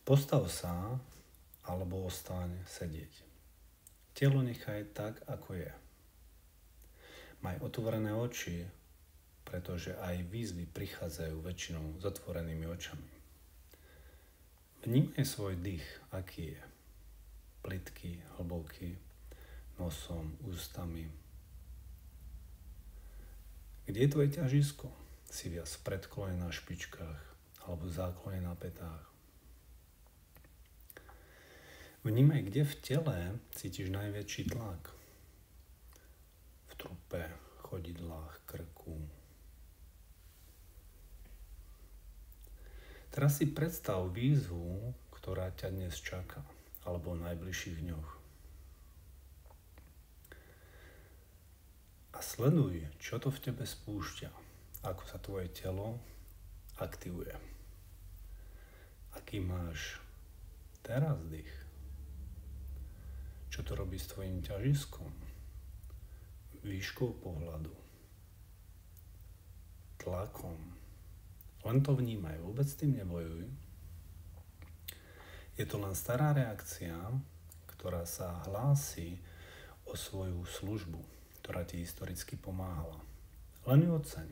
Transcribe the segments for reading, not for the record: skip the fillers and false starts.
Postav sa alebo ostaň sedieť. Telo nechaj tak, ako je. Maj otvorené oči, pretože aj výzvy prichádzajú väčšinou s otvorenými očami. Vnímaj svoj dých, aký je. Plytký, hlboký, nosom, ústami. Kde je tvoje ťažisko? Si viac v predklone na špičkách alebo v záklone na pätách. Vnímaj, kde v tele cítiš najväčší tlak. V trupe, chodidlách, krku. Teraz si predstav výzvu, ktorá ťa dnes čaká, alebo v najbližších dňoch. A sleduj, čo to v tebe spúšťa, ako sa tvoje telo aktivuje. Aký máš teraz dých? Čo to robí s tvojim ťažiskom? Výškou pohľadu? Tlakom? Len to vnímaj, vôbec s tým nebojuj. Je to len stará reakcia, ktorá sa hlási o svoju službu, ktorá ti historicky pomáhala. Len ju odceň.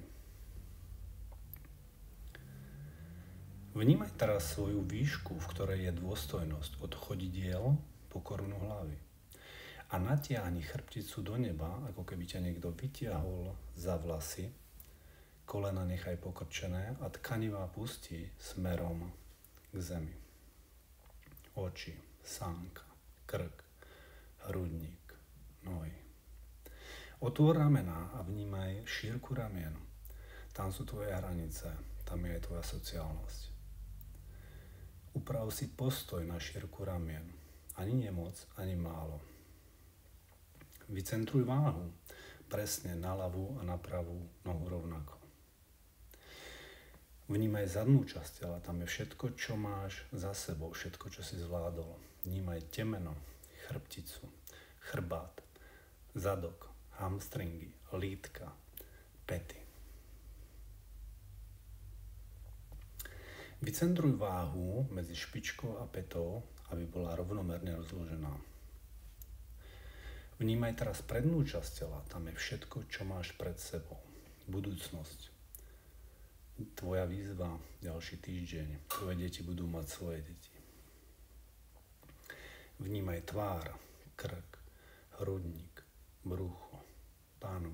Vnímaj teraz svoju výšku, v ktorej je dôstojnosť od chodidiel po korunu hlavy. A natiahni chrbticu do neba, ako keby ťa niekto vytiahol za vlasy. Kolena nechaj pokrčené a tkanivá pustí smerom k zemi. Oči, sánka, krk, hrudník, nohy. Otvor ramená a vnímaj šírku ramien. Tam sú tvoje hranice, tam je aj tvoja sociálnosť. Uprav si postoj na šírku ramien. Ani nie moc, ani málo. Vycentruj váhu presne na ľavú a na pravú nohu rovnako. Vnímaj zadnú časť tela, tam je všetko, čo máš za sebou, všetko, čo si zvládol. Vnímaj temeno, chrbticu, chrbát, zadok, hamstringy, lítka, päty. Vycentruj váhu medzi špičkou a pätou, aby bola rovnomerne rozložená. Vnímaj teraz prednú časť tela, tam je všetko, čo máš pred sebou. Budúcnosť. Tvoja výzva, ďalší týždeň. Tvoje deti budú mať svoje deti. Vnímaj tvár, krk, hrudník, brucho, pánu,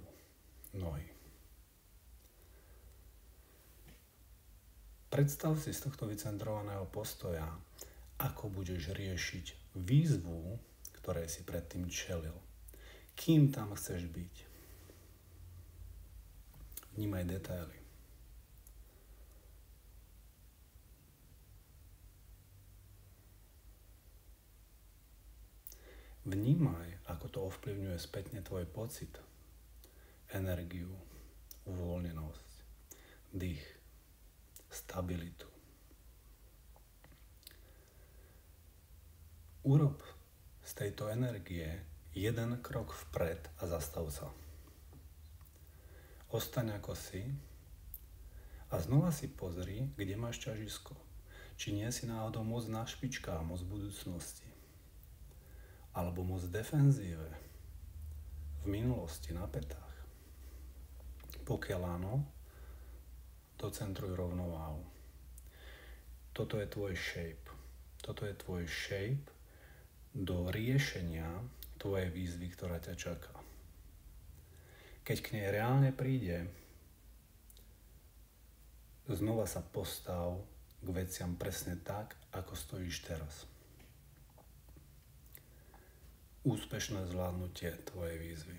nohy. Predstav si z tohto vycentrovaného postoja, ako budeš riešiť výzvu, ktorej si predtým čelil. Kým tam chceš byť? Vnímaj detaily. Vnímaj, ako to ovplyvňuje spätne tvoj pocit, energiu, uvoľnenosť, dých, stabilitu. Urob z tejto energie jeden krok vpred a zastav sa. Ostaň ako si a znova si pozri, kde máš ťažisko. Či nie si náhodou moc na špičkách, moc budúcnosti. Alebo moc defenzíve, v minulosti, na pätách. Pokiaľ áno, docentruj rovnováhu. Toto je tvoj shape. Toto je tvoj shape do riešenia tvojej výzvy, ktorá ťa čaká. Keď k nej reálne príde, znova sa postav k veciam presne tak, ako stojíš teraz. Úspešné zvládnutie tvojej výzvy.